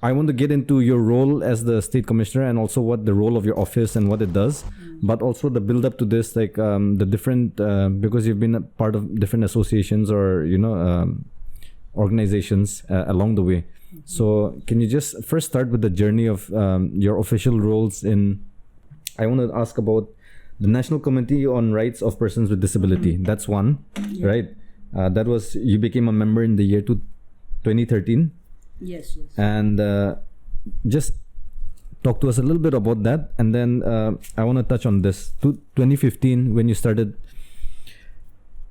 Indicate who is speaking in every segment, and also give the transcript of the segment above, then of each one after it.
Speaker 1: I want to get into your role as the state commissioner and also what the role of your office and what it does, but also the build up to this, like the different, because you've been a part of different associations or, organizations along the way. So can you just first start with the journey of your official roles in, I want to ask about the National Committee on Rights of Persons with Disability. That's one, right? That was, you became a member in the year 2013.
Speaker 2: Yes.
Speaker 1: And just talk to us a little bit about that. And then I want to touch on this. 2015, when you started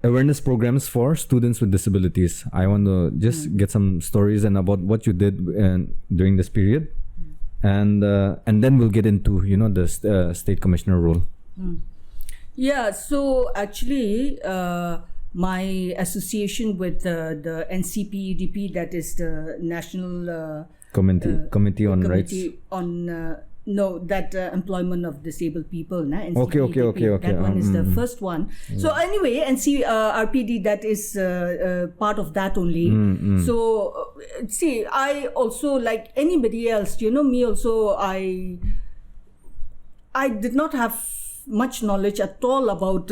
Speaker 1: awareness programs for students with disabilities. I want to just get some stories and about what you did during this period. And then we'll get into, the state commissioner role.
Speaker 2: Yeah, so actually, my association with the NCPEDP, that is the National
Speaker 1: Committee on Rights.
Speaker 2: Employment of Disabled People.
Speaker 1: NCPEDP, okay.
Speaker 2: That one is the first one. So anyway, NCRPD, that is part of that only. So see, I also, like anybody else, me also, I did not have much knowledge at all about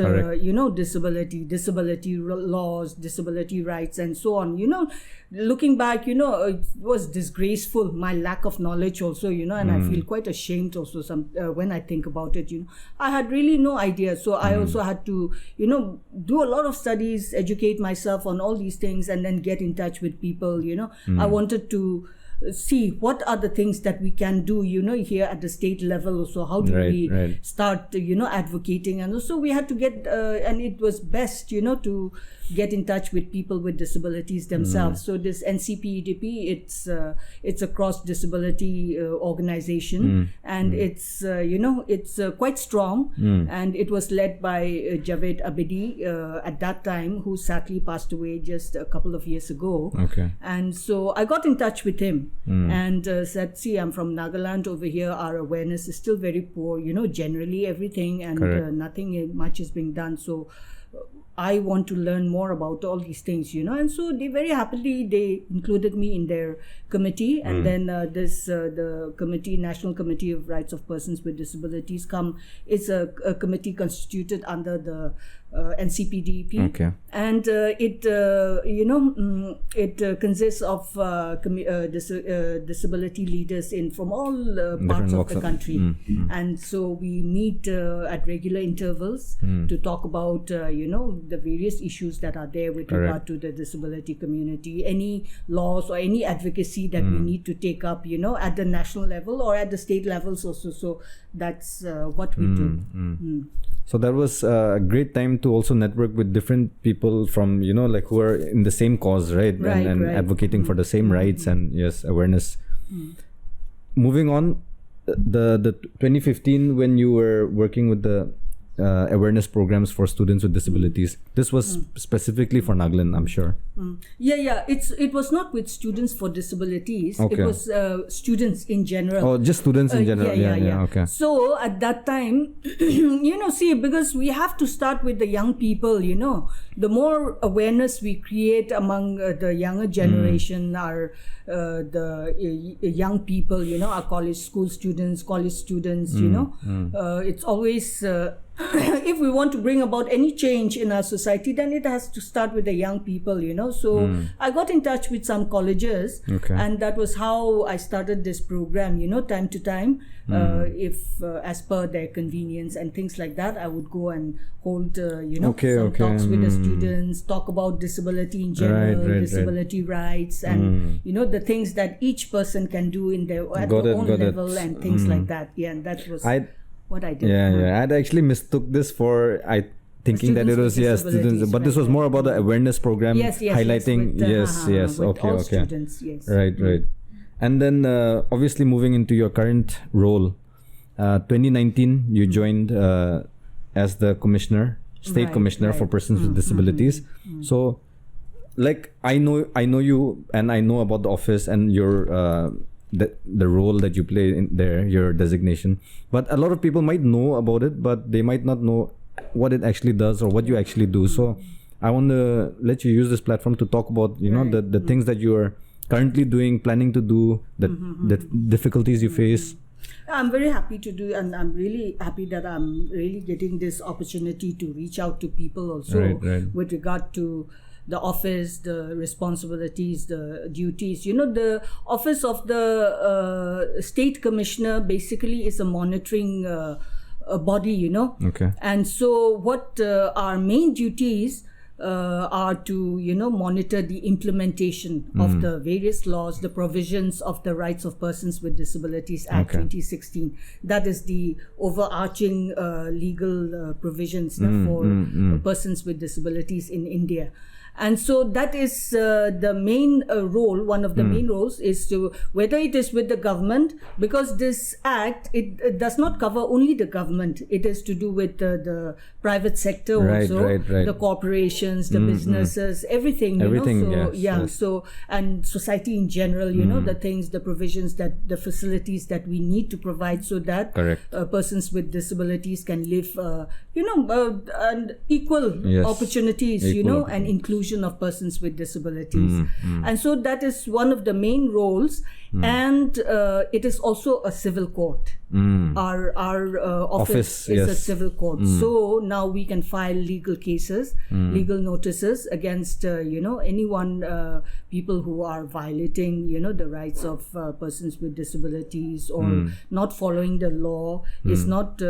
Speaker 2: disability laws, disability rights, and so on. Looking back, it was disgraceful, my lack of knowledge also, and I feel quite ashamed also when I think about it. I had really no idea, so I also had to do a lot of studies, educate myself on all these things, and then get in touch with people. I wanted to see what are the things that we can do here at the state level also. How do we start advocating, and also we had to get and it was best to get in touch with people with disabilities themselves. So this NCPEDP, it's a cross disability organization, and it's quite strong, and it was led by Javed Abedi at that time, who sadly passed away just a couple of years ago. And so I got in touch with him and said, see, I'm from Nagaland. Over here our awareness is still very poor, generally everything, and nothing much is being done. So I want to learn more about all these things, and so they very happily, they included me in their committee, and then the committee, National Committee of Rights of Persons with Disabilities, it's a committee constituted under the NCPDP, and it consists of disability leaders from all parts of the country, and so we meet at regular intervals to talk about the various issues that are there with regard to the disability community, any laws or any advocacy that we need to take up, at the national level or at the state levels also. So that's what we do.
Speaker 1: So that was a great time to also network with different people from, who are in the same cause, right? And advocating for the same rights and awareness. Moving on, the 2015, when you were working with the awareness programs for students with disabilities, this was specifically for Nagaland, I'm sure.
Speaker 2: It was not with students for disabilities. It was students in general.
Speaker 1: Oh, just students in general. Okay.
Speaker 2: So at that time, because we have to start with the young people. The more awareness we create among the younger generation, the young people, our college students, it's always if we want to bring about any change in our society, then it has to start with the young people, So I got in touch with some colleges, and that was how I started this program, time to time. If as per their convenience and things like that, I would go and hold some talks with the students, talk about disability in general, disability rights, and the things that each person can do at their own level and things like that. And that was what I did.
Speaker 1: I'd actually mistook this for thinking that it was students, but this was more about the awareness program, highlighting
Speaker 2: students,
Speaker 1: right. And then obviously moving into your current role, 2019 you joined as the state commissioner for persons with disabilities. So I know you, and I know about the office and your the role that you play in there, your designation, but a lot of people might know about it, but they might not know what it actually does or what you actually do. So I want to let you use this platform to talk about the things that you are currently doing, planning to do, the difficulties you face?
Speaker 2: I'm very happy to do, and I'm really happy that I'm really getting this opportunity to reach out to people also with regard to the office, the responsibilities, the duties. The office of the state commissioner basically is a monitoring body,
Speaker 1: Okay.
Speaker 2: And so what our main duties are to monitor the implementation of the various laws, the provisions of the Rights of Persons with Disabilities Act 2016. That is the overarching legal provisions for persons with disabilities in India. And so that is the main role. One of the main roles is to, whether it is with the government, because this act, it does not cover only the government. It is to do with the private sector also, the corporations, the businesses, everything. So and society in general. The things, the provisions, that the facilities that we need to provide so that persons with disabilities can live, and equal opportunities, and inclusion of persons with disabilities. And so that is one of the main roles. And it is also a civil court. Our office is a civil court. So now we can file legal cases, legal notices against anyone, people who are violating the rights of persons with disabilities, or not following the law, is not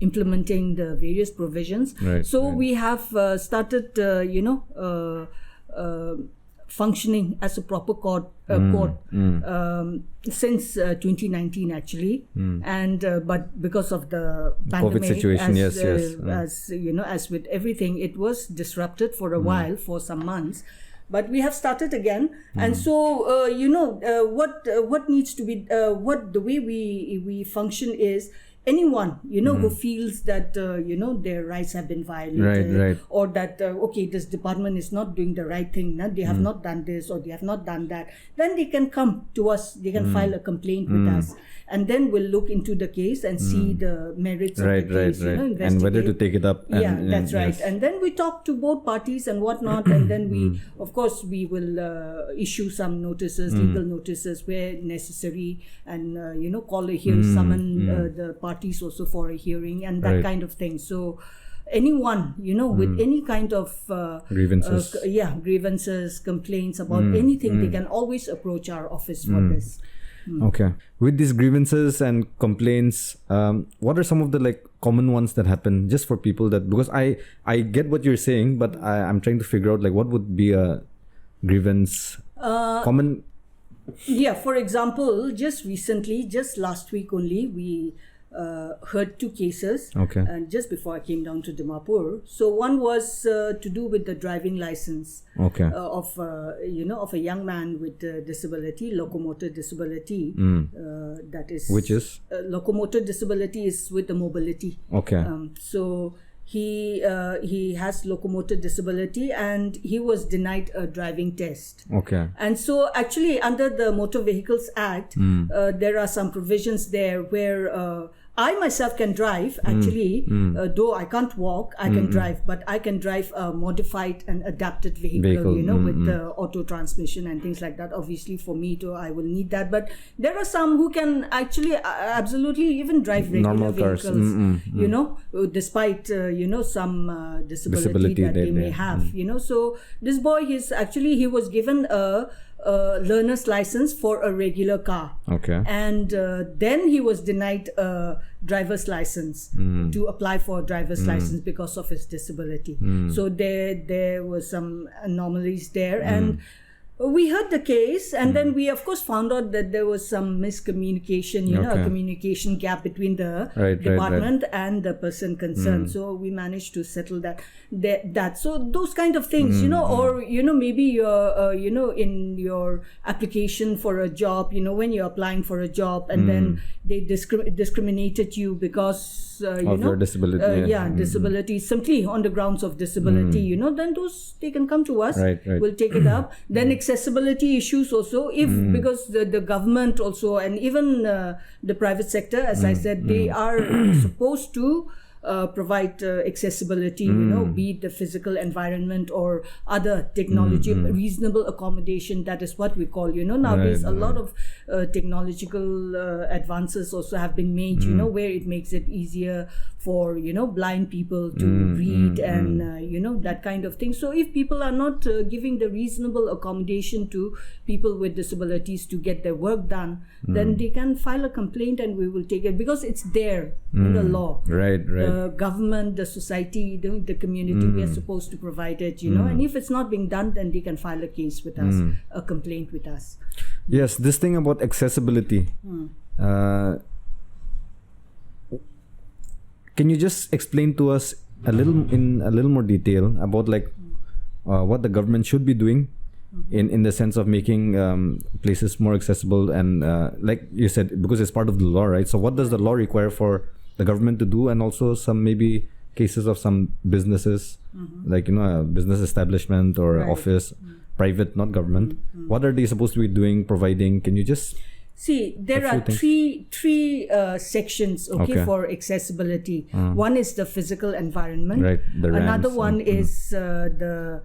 Speaker 2: implementing the various provisions. We have started functioning as a proper court since 2019 actually, and but because of the pandemic,
Speaker 1: COVID situation,
Speaker 2: as with everything, it was disrupted for a while, for some months. But we have started again, and so what needs to be the way we function is, anyone who feels that their rights have been violated, or that this department is not doing the right thing, they have not done this or they have not done that, then they can come to us, they can file a complaint with us, and then we'll look into the case and see the merits of the case,
Speaker 1: and whether to take it up.
Speaker 2: That's right. And then we talk to both parties and whatnot, and then we will issue some notices, legal notices where necessary, and call a hearing, summon the parties also for a hearing, and that kind of thing. So anyone with any kind of grievances, complaints about anything, they can always approach our office for this.
Speaker 1: Okay. With these grievances and complaints, what are some of the common ones that happen, just for people that, because I get what you're saying, but I'm trying to figure out what would be a grievance common.
Speaker 2: For example, just recently, just last week only, we heard two cases, and just before I came down to Dimapur. So one was to do with the driving license of a young man with disability, locomotor disability. That is,
Speaker 1: which is
Speaker 2: locomotor disability is with the mobility. So he has locomotor disability, and he was denied a driving test. And so actually under the Motor Vehicles Act, there are some provisions there where I myself can drive, actually, though I can't walk, I can drive, but I can drive a modified and adapted vehicle. With the auto transmission and things like that. Obviously, for me I will need that. But there are some who can actually absolutely even drive regular vehicles, despite, some disability that they may have, So this boy, he was given a learner's license for a regular car, and then he was denied a driver's license to apply for a driver's license because of his disability. So there were some anomalies there, and we heard the case, and then we of course found out that there was some miscommunication, a communication gap between the department and the person concerned. So we managed to settle that. So those kind of things, or maybe you're in your application for a job, when you're applying for a job, and then they discriminated you because
Speaker 1: of your disability.
Speaker 2: Disability, simply on the grounds of disability, then those, they can come to us. We'll take it up. Then accessibility issues also, because the government also, and even the private sector, as I said, they are supposed to provide accessibility, be it the physical environment or other technology, reasonable accommodation. That is what we call, nowadays a lot of technological advances also have been made, where it makes it easier for, blind people to read and, that kind of thing. So if people are not giving the reasonable accommodation to people with disabilities to get their work done, then they can file a complaint and we will take it, because it's there in the law.
Speaker 1: Right.
Speaker 2: The government, the society, the community, we are supposed to provide it, and if it's not being done, then they can file a case with us, a complaint with us.
Speaker 1: Yes, this thing about accessibility. Can you just explain to us a little more detail about what the government should be doing in the sense of making places more accessible, and like you said, because it's part of the law, right? So what does the law require for the government to do, and also some maybe cases of some businesses, like a business establishment or office, private, not government. What are they supposed to be doing, providing? Can you just
Speaker 2: see, there are three sections, for accessibility. One is the physical environment.
Speaker 1: Right. The ramps.
Speaker 2: Another one is the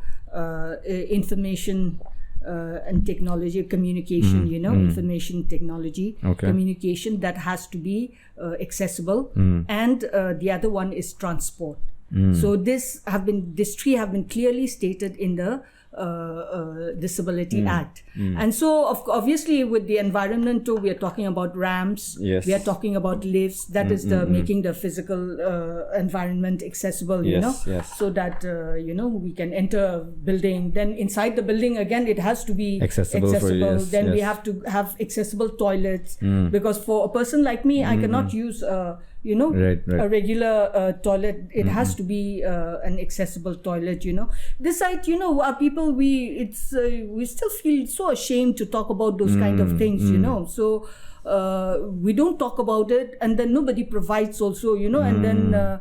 Speaker 2: information and technology, communication, information technology, communication that has to be accessible. And the other one is transport. So these three have been clearly stated in the Disability Act. And so obviously with the environment too, we are talking about ramps, we are talking about lifts, that is the making the physical environment accessible, so that we can enter a building. Then inside the building again, it has to be accessible. Then we have to have accessible toilets, because for a person like me, I cannot use a regular toilet. It has to be an accessible toilet. This side, our people, we still feel so ashamed to talk about those kind of things. So we don't talk about it, and then nobody provides also. And then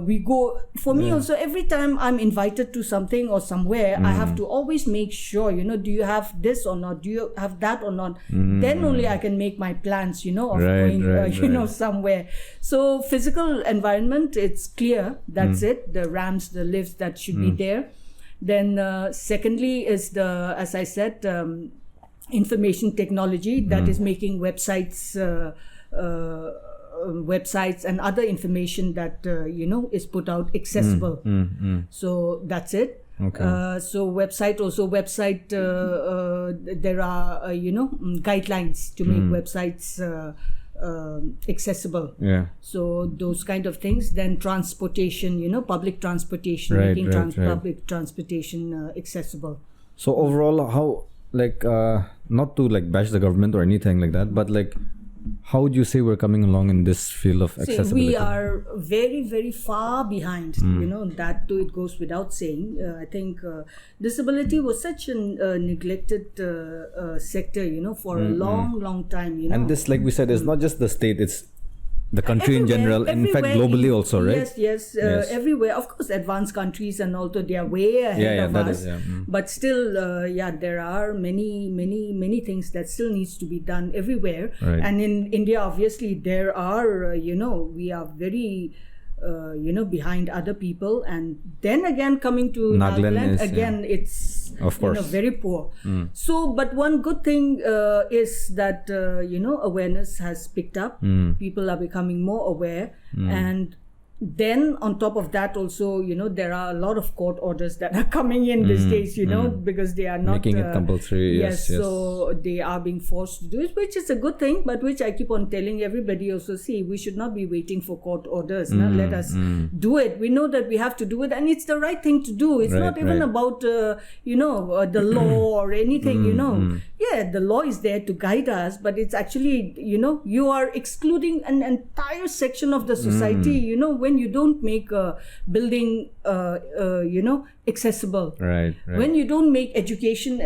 Speaker 2: we go. For me also, every time I'm invited to something or somewhere, I have to always make sure, do you have this or not? Do you have that or not? Then only I can make my plans, of going, somewhere. So physical environment, it's clear. That's it. The ramps, the lifts, that should be there. Then secondly is as I said, information technology, that is making websites and other information that is put out accessible. So that's it. So website there are guidelines to make websites accessible. So those kind of things. Then transportation, public transportation, making public transportation accessible.
Speaker 1: So overall, how not to bash the government or anything like that, but how would you say we're coming along in this field of accessibility?
Speaker 2: We are very, very far behind. That too, it goes without saying. I think disability was such a neglected sector, for a long, long time.
Speaker 1: And this, like we said, is not just the state; it's the country in general. In fact, globally also, right?
Speaker 2: Yes. Everywhere. Of course, advanced countries and also they are way ahead of us. But still, there are many things that still needs to be done everywhere.
Speaker 1: Right.
Speaker 2: And in India, obviously, there are, we are very, behind other people. And then again, coming to Nagaland, again, it's,
Speaker 1: of course,
Speaker 2: very poor. So, but one good thing is that, awareness has picked up. People are becoming more aware. And then on top of that also, there are a lot of court orders that are coming in these days, because they are not
Speaker 1: making it compulsory. Yes.
Speaker 2: So they are being forced to do it, which is a good thing, but which I keep on telling everybody also, see, we should not be waiting for court orders. Let us do it. We know that we have to do it, and it's the right thing to do. It's not even about the law or anything. Yeah, the law is there to guide us, but it's actually, you are excluding an entire section of the society, when you don't make a building, accessible.
Speaker 1: Right.
Speaker 2: When you don't make education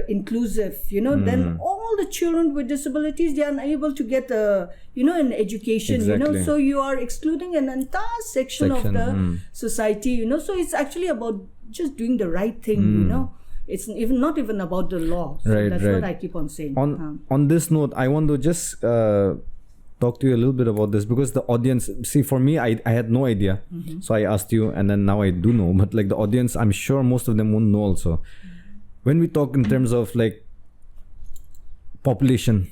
Speaker 2: inclusive, then all the children with disabilities, they are unable to get, an education,
Speaker 1: Exactly.
Speaker 2: So you are excluding an entire section of the society, So it's actually about just doing the right thing, It's not even about the law. So that's what I keep on saying.
Speaker 1: On this note, I want to just talk to you a little bit about this, because the audience, see, for me, I had no idea. So I asked you, and then now I do know. But like the audience, I'm sure most of them won't know also. When we talk in terms of like population,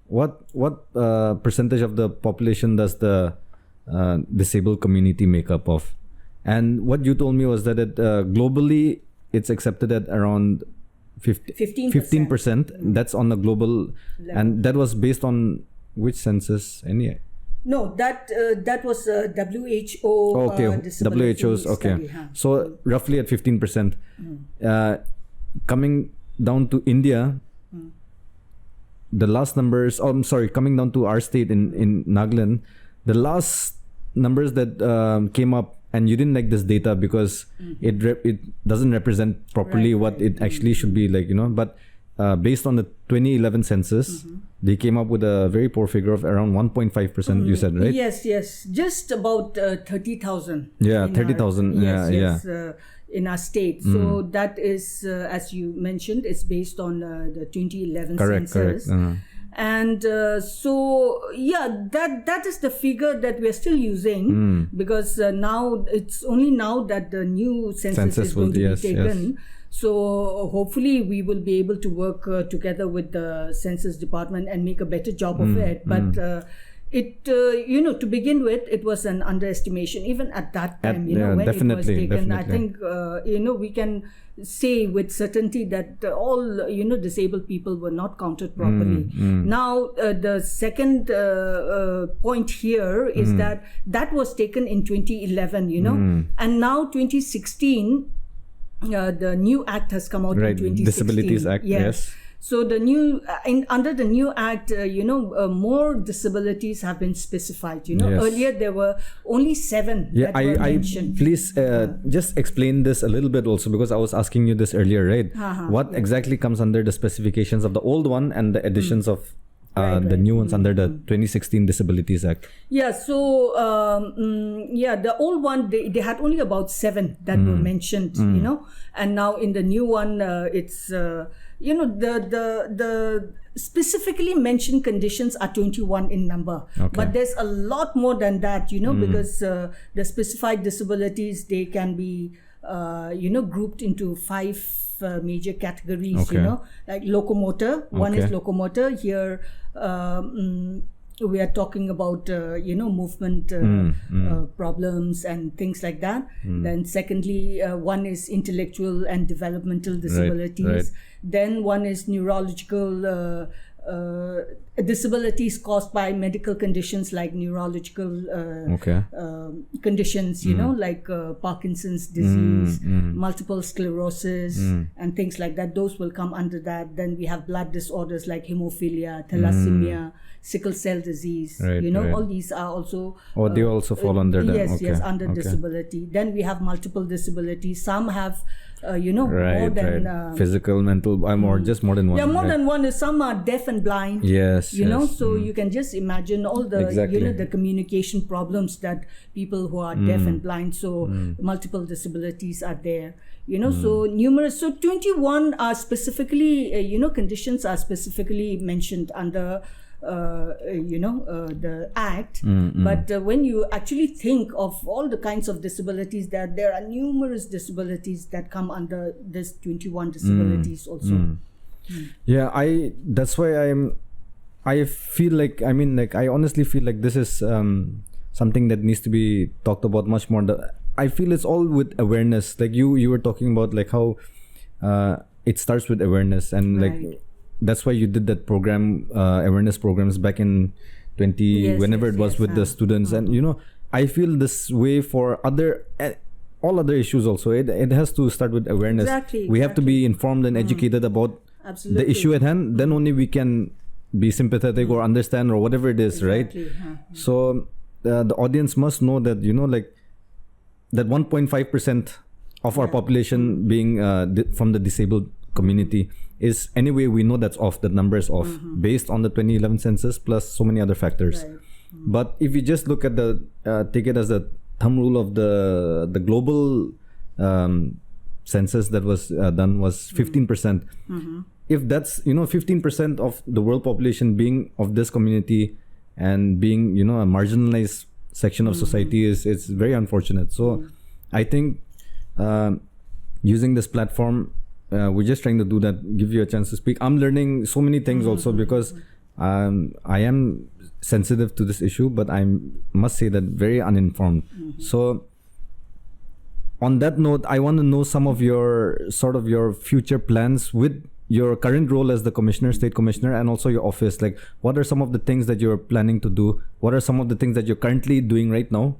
Speaker 1: what percentage of the population does the disabled community make up of? And what you told me was that globally it's accepted at around 15%. That's on the global level. And that was based on which census? Any?
Speaker 2: No, that was WHO.
Speaker 1: WHO's
Speaker 2: study,
Speaker 1: So roughly at 15%. Coming down to India, the last numbers. Oh, I'm sorry. Coming down to our state in Nagaland, the last numbers that came up. And you didn't like this data because it doesn't represent properly what it actually should be like, But based on the 2011 census, they came up with a very poor figure of around 1.5%. You said, right?
Speaker 2: Yes. Just about 30,000.
Speaker 1: Yeah, 30,000.
Speaker 2: Yes. In our state. So that is, as you mentioned, it's based on the 2011 census.
Speaker 1: Correct.
Speaker 2: And that is the figure that we're still using, because now it's only now that the new census is going to be taken. Yes. So hopefully we will be able to work together with the census department and make a better job of it. But to begin with, it was an underestimation even at that time. When it was taken, I think we can say with certainty that all disabled people were not counted properly. Now the second point here is that was taken in 2011, and now 2016, the new act has come out in 2016.
Speaker 1: Disabilities Act, yes.
Speaker 2: So the new under the new act, more disabilities have been specified. Earlier there were only 7 that were mentioned.
Speaker 1: Please just explain this a little bit also, because I was asking you this earlier, right? What exactly comes under the specifications of the old one and the additions of the new ones under the 2016 Disabilities Act? Yeah.
Speaker 2: So the old one they had only about 7 that were mentioned. And now in the new one, it's the specifically mentioned conditions are 21 in number, but there's a lot more than that, because the specified disabilities, they can be grouped into 5 major categories. Like locomotor. One is locomotor. Here we are talking about movement problems and things like that. Then secondly, one is intellectual and developmental disabilities.
Speaker 1: Right.
Speaker 2: Then one is neurological disabilities caused by medical conditions like neurological conditions, like Parkinson's disease, multiple sclerosis, and things like that. Those will come under that. Then we have blood disorders like hemophilia, thalassemia, sickle cell disease. All these are also...
Speaker 1: they also fall under that.
Speaker 2: Yes, under disability. Then we have multiple disabilities. Some have... more than
Speaker 1: physical, mental, or just more than one.
Speaker 2: Yeah, more than one. Some are deaf and blind.
Speaker 1: Yes,
Speaker 2: so you can just imagine all the the communication problems that people who are deaf and blind. So multiple disabilities are there. So numerous. So 21 are specifically conditions are specifically mentioned under the act. But when you actually think of all the kinds of disabilities, that there are numerous disabilities that come under this 21 disabilities also.
Speaker 1: Yeah, that's why I feel like, I honestly feel like this is something that needs to be talked about much more. I feel it's all with awareness. Like you were talking about like how it starts with awareness, and like that's why you did that program, awareness programs back in whenever it was with the students. And I feel this way for all other issues also. It has to start with awareness. We have to be informed and educated about the issue at hand. Then only we can be sympathetic or understand or whatever it is, right? So the audience must know that like that 1.5% of our population being from the disabled community is, anyway, we know that's off. That number is off based on the 2011 census plus so many other factors. But if you just look at take it as a thumb rule of the global census that was done was 15%. If that's 15% of the world population being of this community, and being, you know, a marginalized section of society is very unfortunate. So I think using this platform, we're just trying to do that, give you a chance to speak. I'm learning so many things also, because I am sensitive to this issue, but I must say that very uninformed. So on that note, I want to know some of your future plans with your current role as the commissioner, state commissioner, and also your office. Like, what are some of the things that you're planning to do? What are some of the things that you're currently doing right now?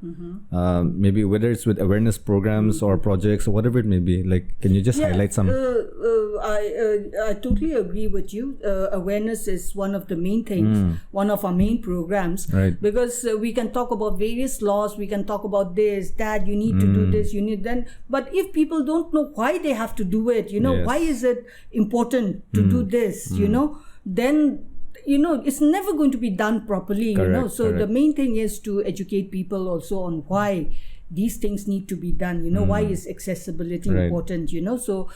Speaker 1: Maybe whether it's with awareness programs or projects or whatever it may be. Like, can you just highlight some?
Speaker 2: I totally agree with you. Awareness is one of the main things, one of our main programs.
Speaker 1: Right.
Speaker 2: Because we can talk about various laws, we can talk about this, that, you need to do this, you need then. But if people don't know why they have to do it, you know,
Speaker 1: Yes.
Speaker 2: why is it important to do this, you know, then, you know, it's never going to be done properly, you know.
Speaker 1: Correct,
Speaker 2: So the
Speaker 1: correct.
Speaker 2: main thing is to educate people also on why these things need to be done, you know. Why is accessibility
Speaker 1: Right.
Speaker 2: important, you know. So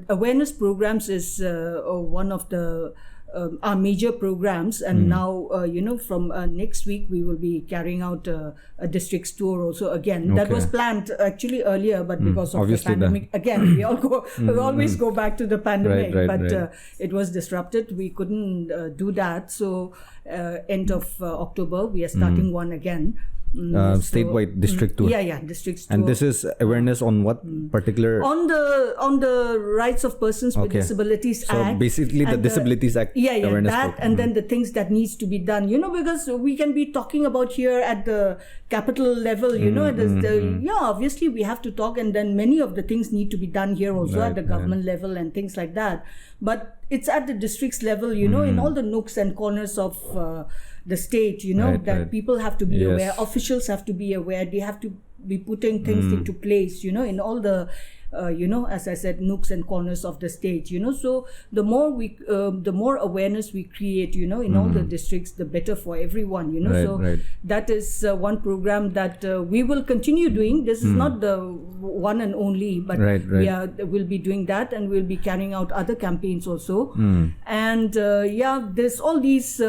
Speaker 2: awareness programs is one of the our major programs, and now you know, from next week we will be carrying out a districts tour also again. That
Speaker 1: Okay.
Speaker 2: was planned actually earlier, but because of
Speaker 1: Obviously
Speaker 2: the pandemic, again we all go we always go back to the pandemic,
Speaker 1: right,
Speaker 2: but
Speaker 1: right.
Speaker 2: it was disrupted. We couldn't do that. So end of October we are starting one again.
Speaker 1: Statewide district tour.
Speaker 2: Yeah, districts tour.
Speaker 1: And this is awareness on what particular?
Speaker 2: on the Rights of Persons with
Speaker 1: Okay.
Speaker 2: Disabilities
Speaker 1: So
Speaker 2: Act.
Speaker 1: basically the
Speaker 2: and
Speaker 1: Disabilities Act
Speaker 2: yeah,
Speaker 1: awareness
Speaker 2: that,
Speaker 1: program.
Speaker 2: and then the things that needs to be done, you know, because we can be talking about here at the capital level, you know, obviously we have to talk, and then many of the things need to be done here also
Speaker 1: Right,
Speaker 2: at the government level and things like that. But it's at the districts level, you know, in all the nooks and corners of the state, you know,
Speaker 1: Right,
Speaker 2: that
Speaker 1: right.
Speaker 2: people have to be
Speaker 1: Yes.
Speaker 2: aware, officials have to be aware, they have to be putting things into place, you know, in all the you know, as I said, nooks and corners of the state, you know. So the more awareness we create, you know, in all the districts, the better for everyone, you know.
Speaker 1: Right,
Speaker 2: So
Speaker 1: right.
Speaker 2: that is one program that we will continue doing. This is not the one and only, but
Speaker 1: Right, right.
Speaker 2: we'll be doing that, and we'll be carrying out other campaigns also. And there's all these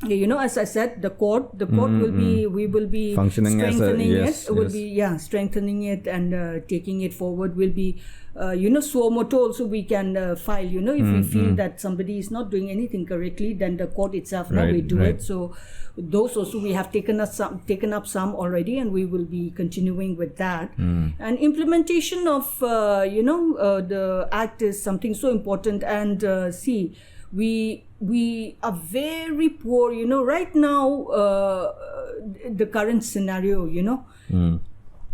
Speaker 2: you know, as I said, the court will be, we will be
Speaker 1: Functioning as a-
Speaker 2: strengthening
Speaker 1: yes,
Speaker 2: it. We'll
Speaker 1: yes.
Speaker 2: be strengthening it and taking it forward. Will be you know, suo motu also we can file, you know, if we feel that somebody is not doing anything correctly, then the court itself now
Speaker 1: Right,
Speaker 2: we do
Speaker 1: right.
Speaker 2: it. So those also we have taken up some already, and we will be continuing with that. And implementation of you know, the act is something so important. And see, we are very poor, you know, right now. The current scenario, you know,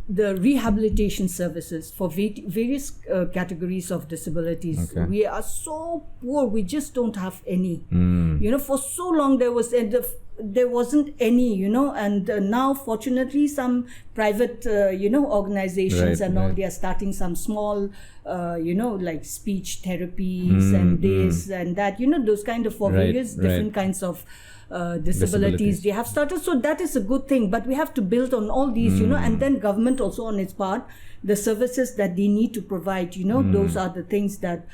Speaker 2: the rehabilitation services for various categories of disabilities.
Speaker 1: Okay.
Speaker 2: We are so poor. We just don't have any. You know, for so long there wasn't any, you know, and now fortunately some private you know, organizations
Speaker 1: Right,
Speaker 2: and all,
Speaker 1: right.
Speaker 2: they are starting some small you know, like speech therapies and this and that, you know, those kind of, for
Speaker 1: Right,
Speaker 2: various different kinds of disabilities they have started. So that is a good thing, but we have to build on all these, you know, and then government also on its part, the services that they need to provide, you know, those are the things that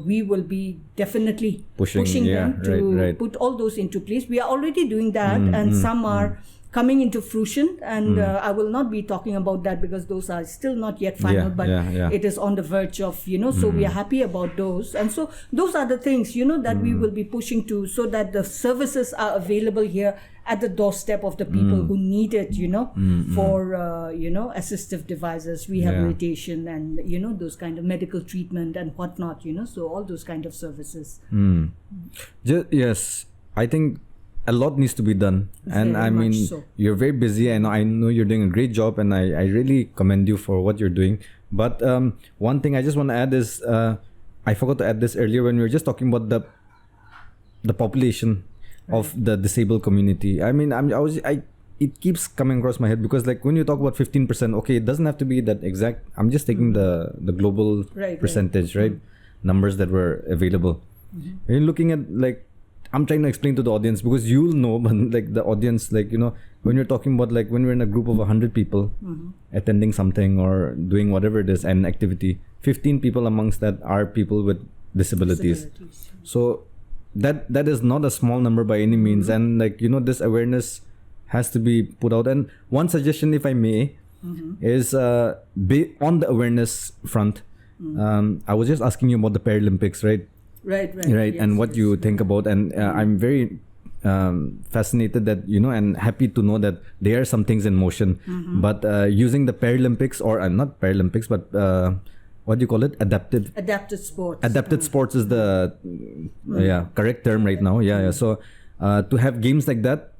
Speaker 2: we will be definitely pushing them to
Speaker 1: right.
Speaker 2: put all those into place. We are already doing that, and some are coming into fruition, and I will not be talking about that because those are still not yet final, but it is on the verge of, you know, so we are happy about those. And so those are the things, you know, that we will be pushing to, so that the services are available here at the doorstep of the people who need it, you know, for you know, assistive devices, rehabilitation, and, you know, those kind of medical treatment and whatnot, you know, so all those kind of services.
Speaker 1: Yes, I think a lot needs to be done, and
Speaker 2: Very
Speaker 1: I mean,
Speaker 2: much so.
Speaker 1: you're very busy, and I know you're doing a great job, and I really commend you for what you're doing. But one thing I just want to add is, I forgot to add this earlier when we were just talking about the population of the disabled community. I mean, it keeps coming across my head, because like when you talk about 15%, okay, it doesn't have to be that exact. I'm just taking the global percentage, right? Numbers that were available. When you're looking at, like, I'm trying to explain to the audience, because you'll know, but like the audience, like, you know, when you're talking about, like, when we're in a group of 100 people attending something or doing whatever it is, an activity, 15 people amongst that are people with disabilities. So that is not a small number by any means, and like, you know, this awareness has to be put out. And one suggestion, if I may, is be on the awareness front. I was just asking you about the Paralympics, right?
Speaker 2: Right.
Speaker 1: Right.
Speaker 2: Yes,
Speaker 1: and what
Speaker 2: yes.
Speaker 1: you think about, and I'm very fascinated that, you know, and happy to know that there are some things in motion. But using the Paralympics, or not Paralympics, but what do you call it? Adapted
Speaker 2: sports.
Speaker 1: Adapted sports is the correct term right now. So to have games like that,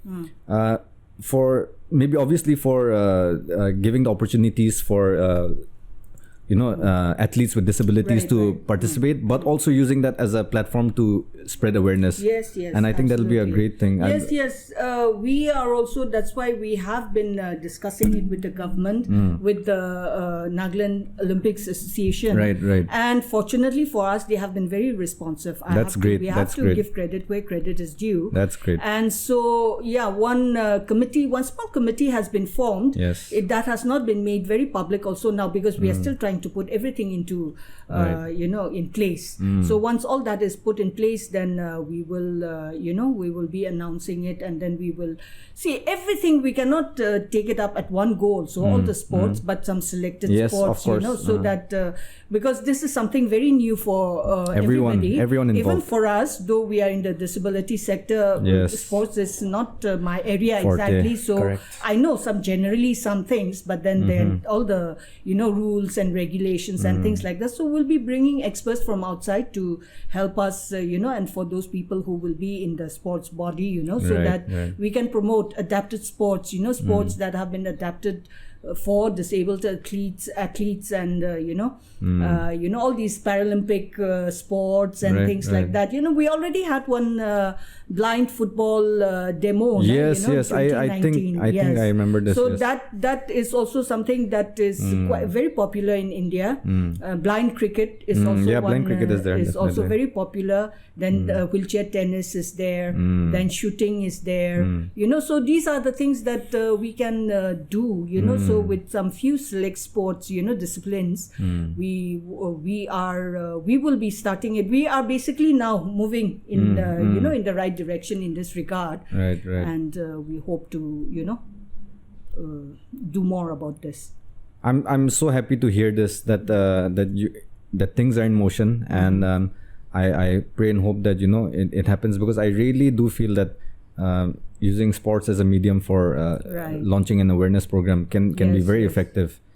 Speaker 1: for maybe obviously for giving the opportunities for you know, athletes with disabilities to participate, but also using that as a platform to spread awareness.
Speaker 2: Yes,
Speaker 1: and I think that'll be a great thing.
Speaker 2: Yes. We are also, that's why we have been discussing it with the government, with the Nagaland Olympics Association.
Speaker 1: Right.
Speaker 2: And fortunately for us, they have been very responsive.
Speaker 1: That's great.
Speaker 2: We have to give credit where credit is due.
Speaker 1: That's great.
Speaker 2: And so, one small committee has been formed.
Speaker 1: Yes.
Speaker 2: That has not been made very public also now, because we are still trying to put everything into in place. So once all that is put in place, then we will be announcing it, and then we will see everything. We cannot take it up at one go, so all the sports, but some selected sports,
Speaker 1: of course.
Speaker 2: so that because this is something very new for everybody,
Speaker 1: everyone involved.
Speaker 2: Even for us, though we are in the disability sector, sports is not my area exactly. So I know some things, but then all the rules and regulations and things like that. So we'll be bringing experts from outside to help us, and for those people who will be in the sports body, so that we can promote adapted sports, sports that have been adapted for disabled athletes, and all these Paralympic sports and things like that. We already had one blind football demo.
Speaker 1: Yes. I think I remember this.
Speaker 2: So that is also something that is quite very popular in India. Blind cricket is also
Speaker 1: blind cricket is there.
Speaker 2: Is also very popular. Then wheelchair tennis is there. Then shooting is there. So these are the things that we can do. So with some few select sports, disciplines, we will be starting it. We are basically now moving in in the right direction in this regard.
Speaker 1: Right.
Speaker 2: And we hope to do more about this.
Speaker 1: I'm so happy to hear this, that that things are in motion, and I pray and hope that it happens, because I really do feel that using sports as a medium for launching an awareness program can be very effective.